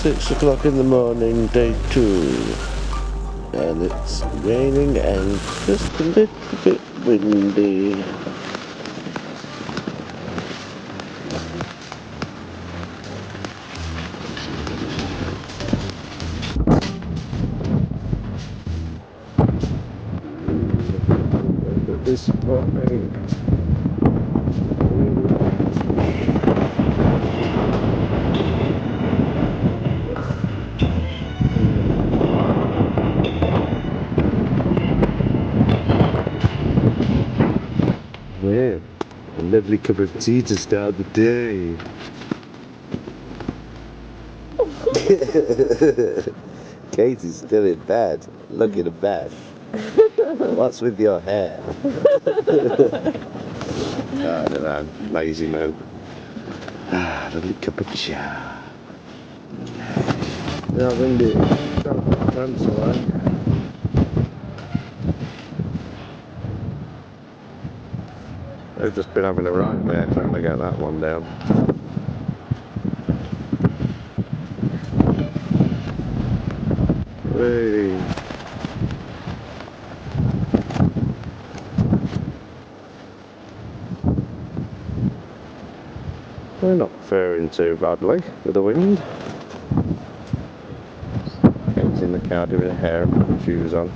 6 o'clock in the morning, day 2. And it's raining and just a little bit windy. Look at this morning. Well, a lovely cup of tea to start the day. Katie's still in bed, looking a mess. What's with your hair? I don't know, lazy man. Lovely cup of chai. Yeah, windy. That's alright. They've just been having a ride there trying to get that one down. Hey. We're not faring too badly with the wind. Kate's in the car doing her hair and putting shoes on.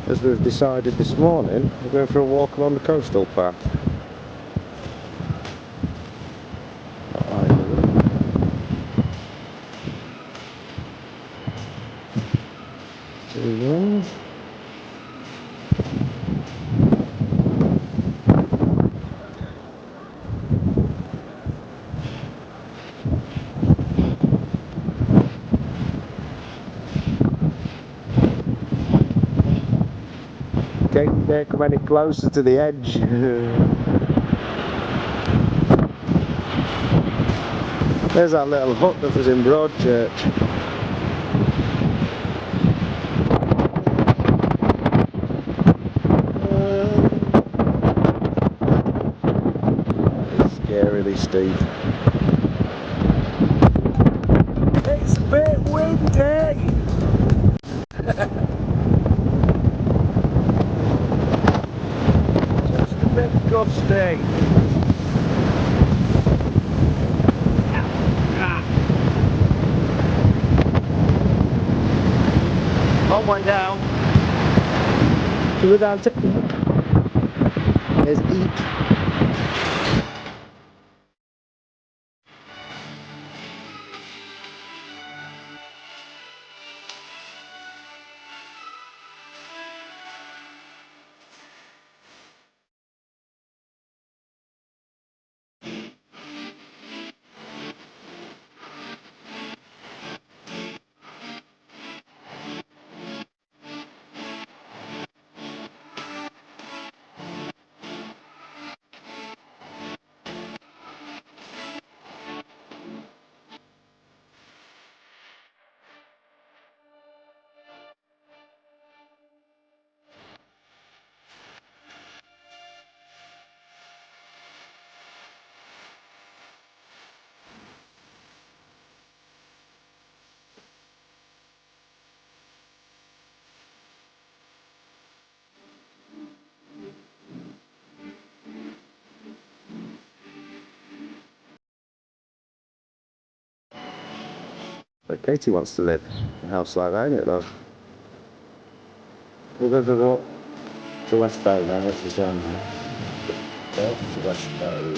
As we've decided this morning, we're going for a walk along the coastal path. There we go. Katie, there, come any closer to the edge. There's that little hut that was in Broadchurch. It's scarily steep. It's a bit windy! Just a bit gusty. On way down. So we're down to Eype. There's Eype. But Katie wants to live in a house like that, ain't it, love? We're going to go to West Bow now, which is down there. Go to West Bow.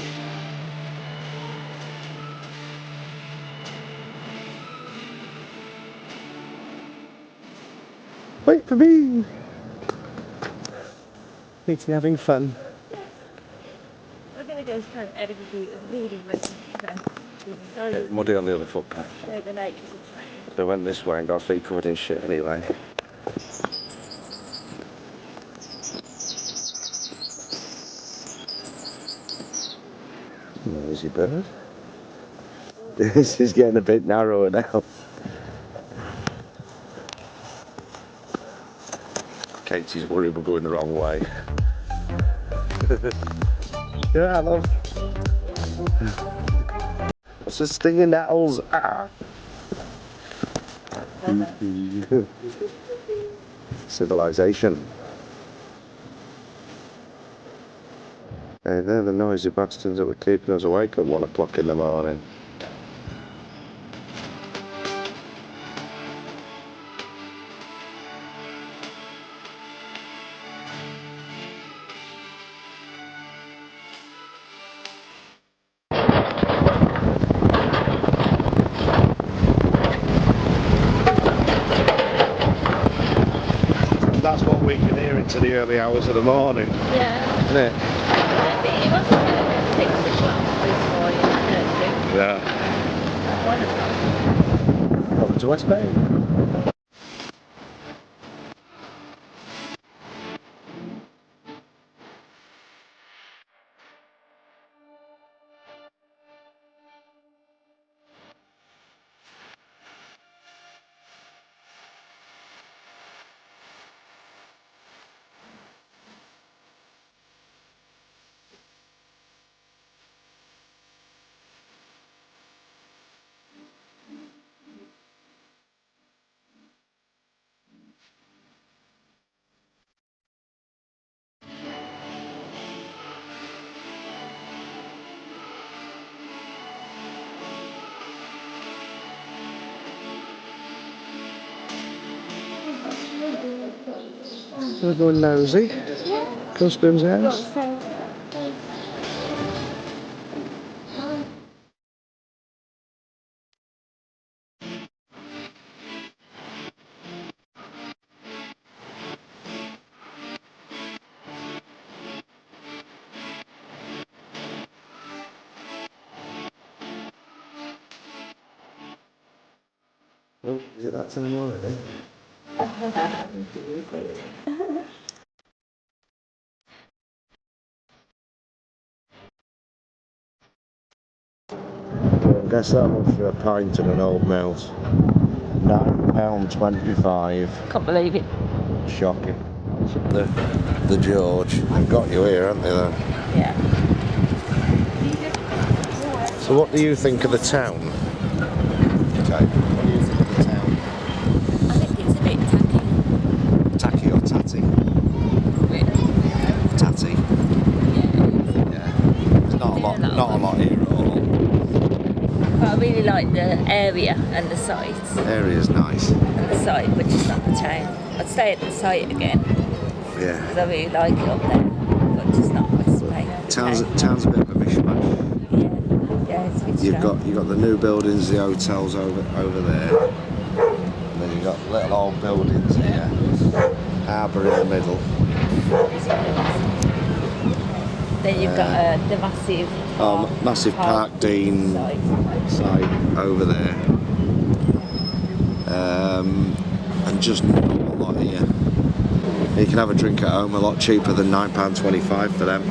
Wait for me! Katie having fun. We're going to go kind of editing and leading with Get muddy on the other footpath. So the night So I went this way and got feet covered in shit anyway. Noisy bird. This is getting a bit narrower now. Katie's worried we're going the wrong way. Yeah, love. Lots of stinging nettles. Ah. Civilization. Hey, they're the noisy bastards that were keeping us awake at 1 o'clock in the morning. That's what we can hear into the early hours of the morning. Yeah. Isn't it? It must have been at 6 o'clock this morning, I Yeah. don't think. 1 o'clock. Welcome to West Bay. We're going nosy. Yeah. Customs house. Oh, is it that time already? I guess that much for a pint and an old mouse. £9.25. Can't believe it. Shocking. It's up the George. They've got you here, haven't they? Though? Yeah. So, what do you think of the town? Okay. What do you think of the town? I think it's a bit tacky. Tacky or tatty? Tatty. Yeah. There's not a lot here at all. But I really like the area and the site. The area's nice. And the site, but just not the town. I'd stay at the site again. Yeah. Because I really like it up there. But just not West Bay. Town's a bit of a mishmash. Yeah, it's a bit You've strange. got the new buildings, the hotels over there. And then you've got little old buildings here. Harbour in the middle. Then you've got the massive Park Dean site over there. And just not a lot here. You can have a drink at home a lot cheaper than £9.25 for them.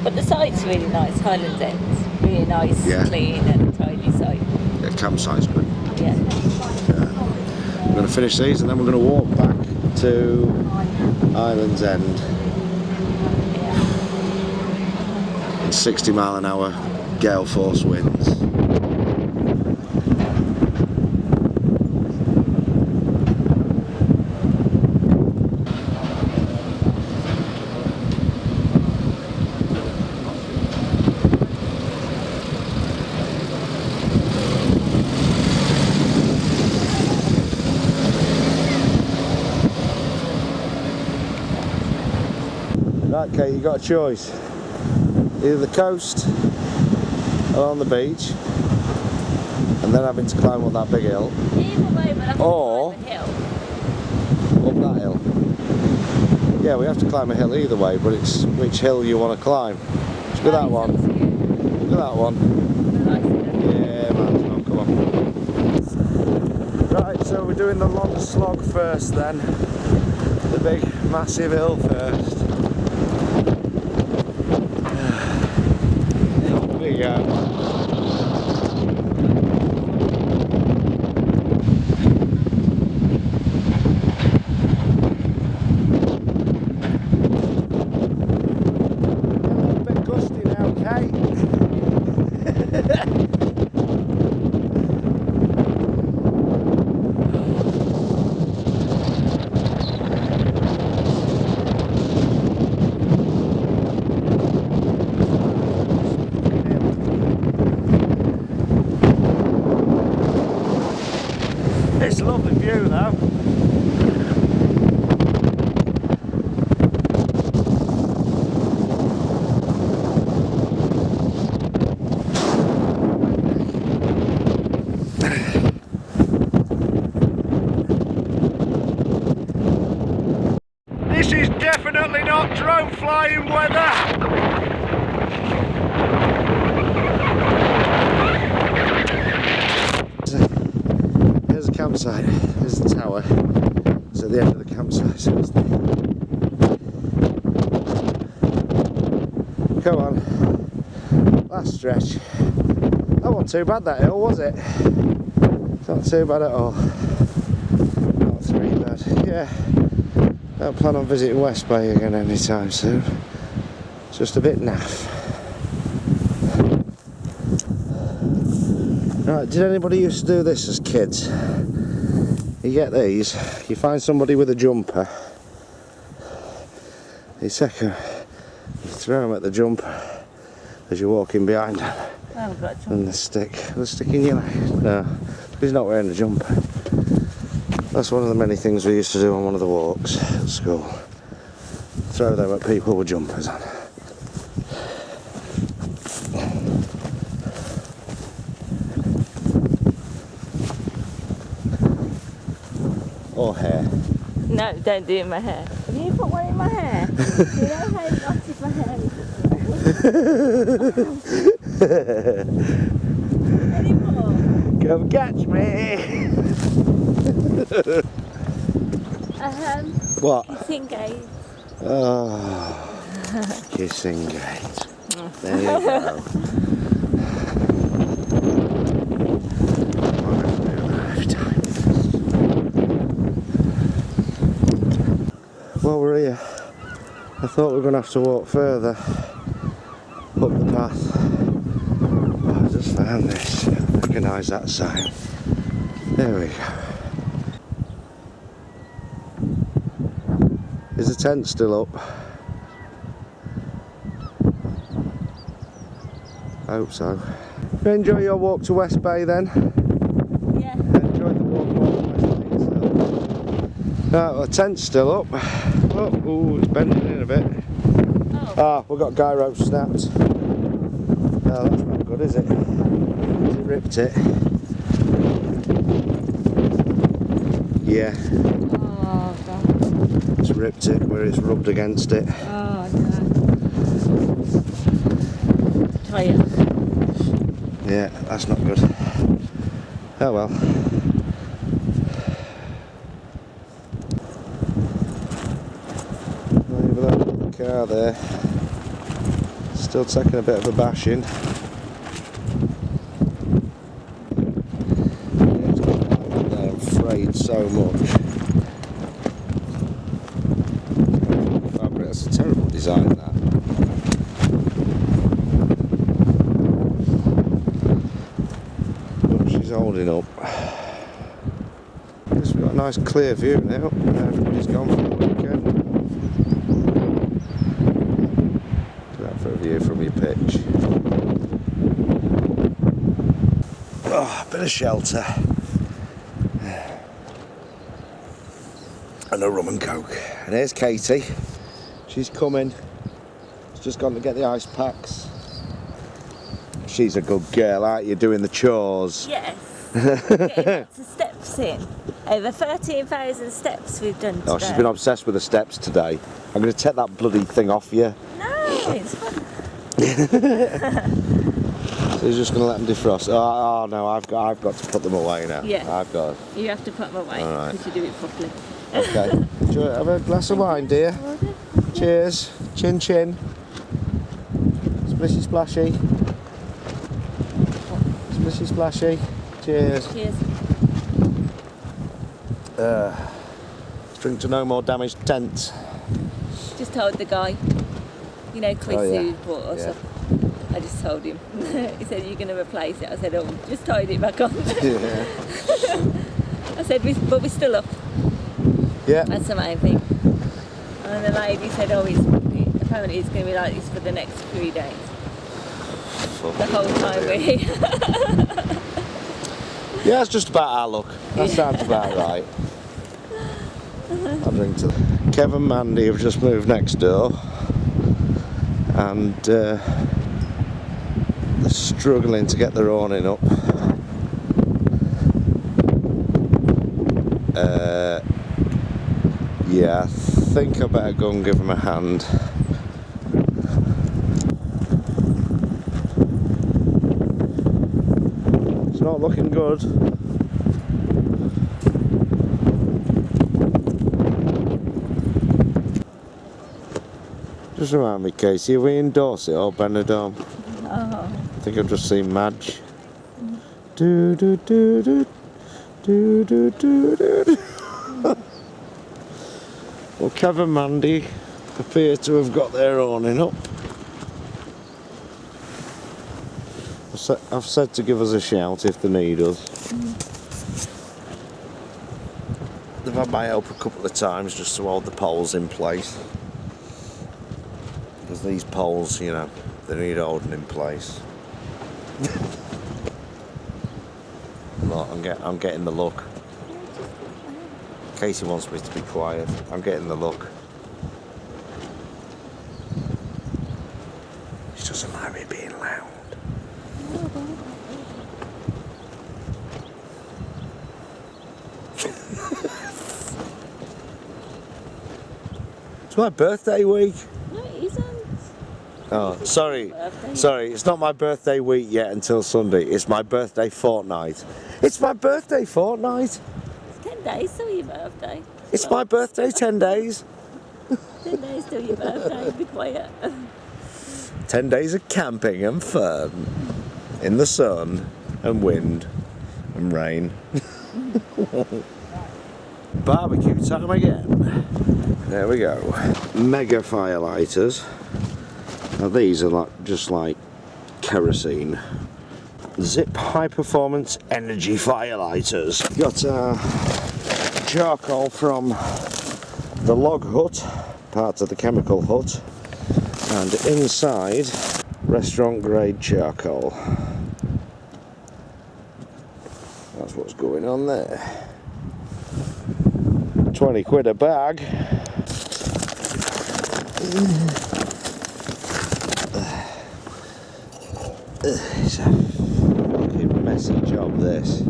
But the site's really nice, Highlands End's really nice, Yeah. clean and tidy site. Yeah, campsite's good. Yeah. We're going to finish these and then we're going to walk back to Highlands End. In 60 mile an hour gale force winds. Right, Kate, you got a choice. Either the coast or on the beach, and then having to climb up that big hill, Either way, we'll have to Or- climb a hill. up that hill. Yeah, we have to climb a hill either way, but it's which hill you want to climb. Should be that one. Look at that one. Yeah, man, come on. Right, so we're doing the long slog first then. The big, massive hill first. There you go. A bit gusty now, Kate. view though. This is definitely not drone flying weather. Here's a campsite. Here's the tower. It's at the end of the campsite. So it's come on. Last stretch. That wasn't too bad, that hill, was it? It's not too bad at all. Not too bad. Yeah. Don't plan on visiting West Bay again anytime soon. It's just a bit naff. Right, did anybody used to do this as kids? You get these, you find somebody with a jumper, you take them, you throw them at the jumper as you're walking behind them, and they stick in your leg. No, he's not wearing a jumper. That's one of the many things we used to do on one of the walks at school. Throw them at people with jumpers on. Or hair. No, don't do it in my hair. Have you put one in my hair? You know how knotted my hair is? Any more? Come catch me! What? Kissing gate. Oh, kissing gate. There you go. Well, we're here. I thought we were going to have to walk further up the path. Oh, I just found this. I recognise that sign. There we go. Is the tent still up? I hope so. Enjoy your walk to West Bay then. Yeah. Enjoy the walk to West Bay yourself. Right, well, the tent's still up. Oh, ooh, it's bending in a bit. Oh. Ah, we've got guy rope snapped. Oh, that's not good, is it? It ripped it. Yeah. Oh, God. It's ripped it where it's rubbed against it. Oh, no. Try it. Yeah, that's not good. Oh well. Leave that little car there. Still taking a bit of a bashing. I'm afraid so much. Fabric, that's a terrible design, that. She's holding up. Guess we've got a nice clear view now. Everybody's gone for the weekend. Look out for a view from your pitch. Oh, a bit of shelter. And a rum and coke. And here's Katie. She's coming. She's just gone to get the ice packs. She's a good girl, aren't you, doing the chores? Yes. Getting lots of steps in. Over 13,000 steps we've done today. Oh, she's been obsessed with the steps today. I'm going to take that bloody thing off you. No, it's fun. So he's just going to let them defrost. Oh no, I've got to put them away now. Yeah. I've got. You have to put them away. All right. Because you do it properly. Okay. Do you have a glass of wine, dear? Cheers. Chin chin. Splishy splashy. Splishy splashy. Cheers. Cheers. Drink to no more damaged tents. Just told the guy, you know, Chris Oh, yeah. who bought us Yeah. up. I just told him. He said, you're going to replace it. I said, oh, just tied it back on. Yeah. I said, but we're still up. Yeah. That's the main thing. And the lady said, oh, apparently it's going to be like this for the next 3 days. The whole time we're here. Yeah, it's just about our luck. That sounds about right. I'll drink to them. Kev and Mandy have just moved next door, and they're struggling to get their awning up. Yeah, I think I better go and give them a hand. It's not looking good. Just remind me, Casey, are we in Dorset or Benidorm? Oh. I think I've just seen Madge. Do do do do do do do do. Well, Kev and Mandy appear to have got their awning up. I've said to give us a shout if they need us. They've had my help a couple of times just to hold the poles in place. Because these poles, you know, they need holding in place. Look, I'm getting the look. Casey wants me to be quiet. I'm getting the look. She doesn't like me being loud. It's my birthday week. No, it isn't. Oh, sorry. Sorry, it's not my birthday week yet until Sunday. It's my birthday fortnight. It's my birthday fortnight. 10 days till your birthday. It's my birthday 10 days. 10 days till your birthday, be quiet. 10 days of camping and fun. In the sun and wind and rain. Barbecue time again. There we go. Mega firelighters. Now these are just like kerosene. Zip high performance energy firelighters. Got charcoal from the log hut, part of the chemical hut, and inside restaurant grade charcoal. That's what's going on there. 20 quid a bag. It's a fucking messy job, this.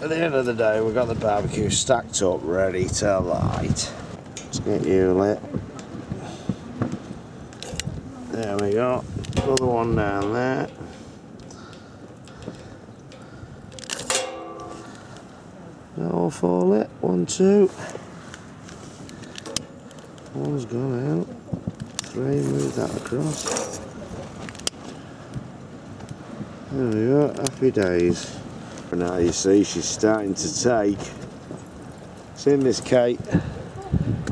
At the end of the day, we've got the barbecue stacked up, ready to light. Let's get you lit. There we go. Another one down there. All four lit. 1, 2. One's gone out. 3, move that across. There we go, happy days. Now you see she's starting to take. Seen this, Kate?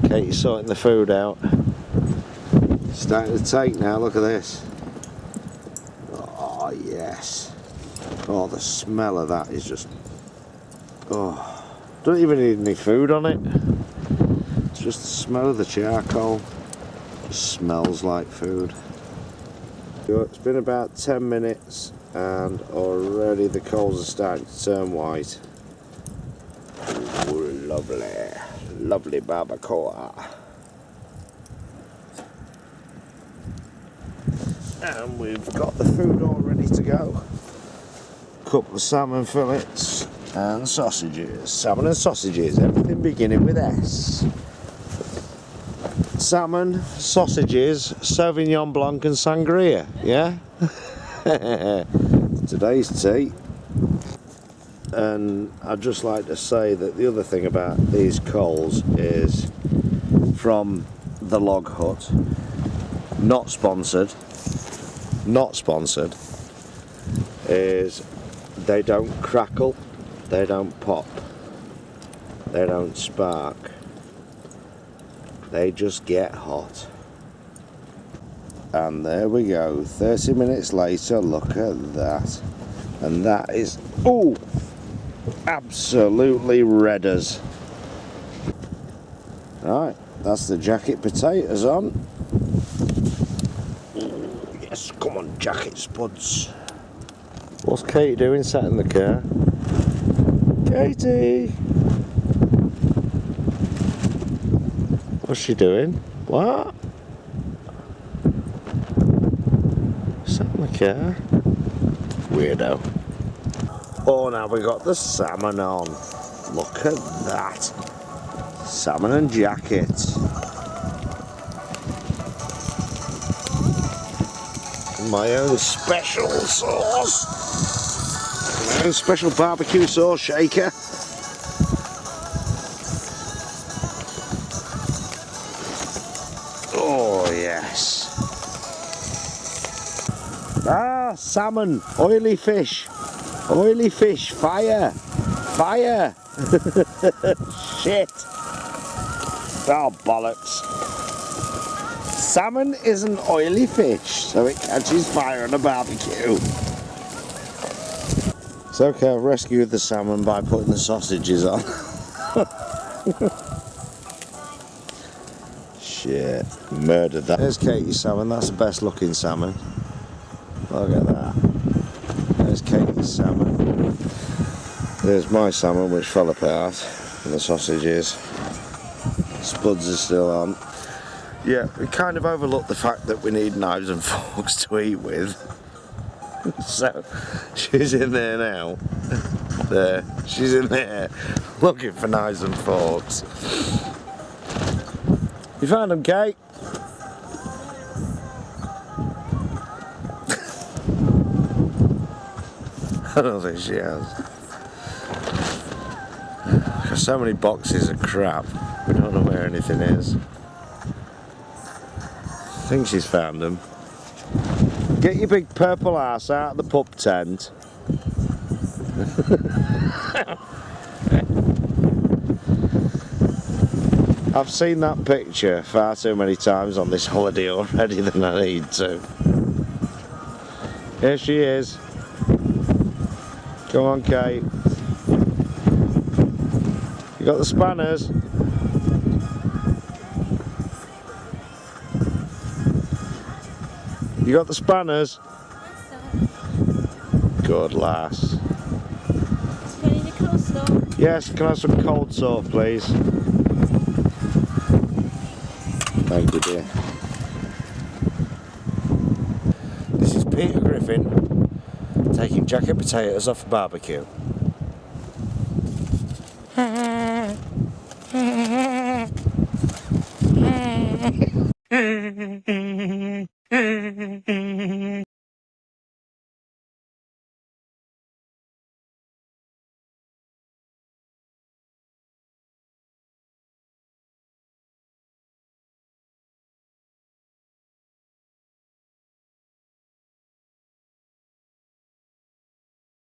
Kate is sorting the food out. Starting to take now, look at this. Oh yes. Oh, the smell of that is just, oh, don't even need any food on it. It's just the smell of the charcoal. Just smells like food. It's been about 10 minutes and already the coals are starting to turn white. Ooh, lovely, lovely barbacoa. And we've got the food all ready to go. Couple of salmon fillets and sausages. Salmon and sausages, everything beginning with S. Salmon, sausages, Sauvignon Blanc and sangria, yeah? Today's tea. And I'd just like to say that the other thing about these coals is from the log hut, not sponsored, is they don't crackle, they don't pop, they don't spark, they just get hot. And there we go, 30 minutes later, look at that. And that is, ooh, absolutely redders. Right, that's the jacket potatoes on. Yes, come on, jacket spuds. What's Katie doing sat in the car? Katie! What's she doing? What? Sat in the car? Weirdo. Oh, now we got the salmon on. Look at that. Salmon and jacket. My own special sauce. My own special barbecue sauce shaker. Oh yes. Ah, salmon, oily fish, fire, fire. Shit. Oh bollocks. Salmon is an oily fish, so it catches fire on a barbecue. It's okay, I've rescued the salmon by putting the sausages on. Shit, murdered that. There's Katie's salmon, that's the best looking salmon. Look at that. There's Katie's salmon. There's my salmon, which fell apart, and the sausages. Spuds are still on. Yeah, we kind of overlooked the fact that we need knives and forks to eat with. So, she's in there now. There, she's in there looking for knives and forks. You found them, Kate? I don't think she has. Got so many boxes of crap, we don't know where anything is. I think she's found them. Get your big purple ass out of the pup tent. I've seen that picture far too many times on this holiday already than I need to. Here she is. Come on, Kate. You got the spanners? You got the spanners? Good lass. Can you cold stove? Yes, can I have some cold sore, please? Thank you, dear. This is Peter Griffin taking jacket potatoes off a barbecue.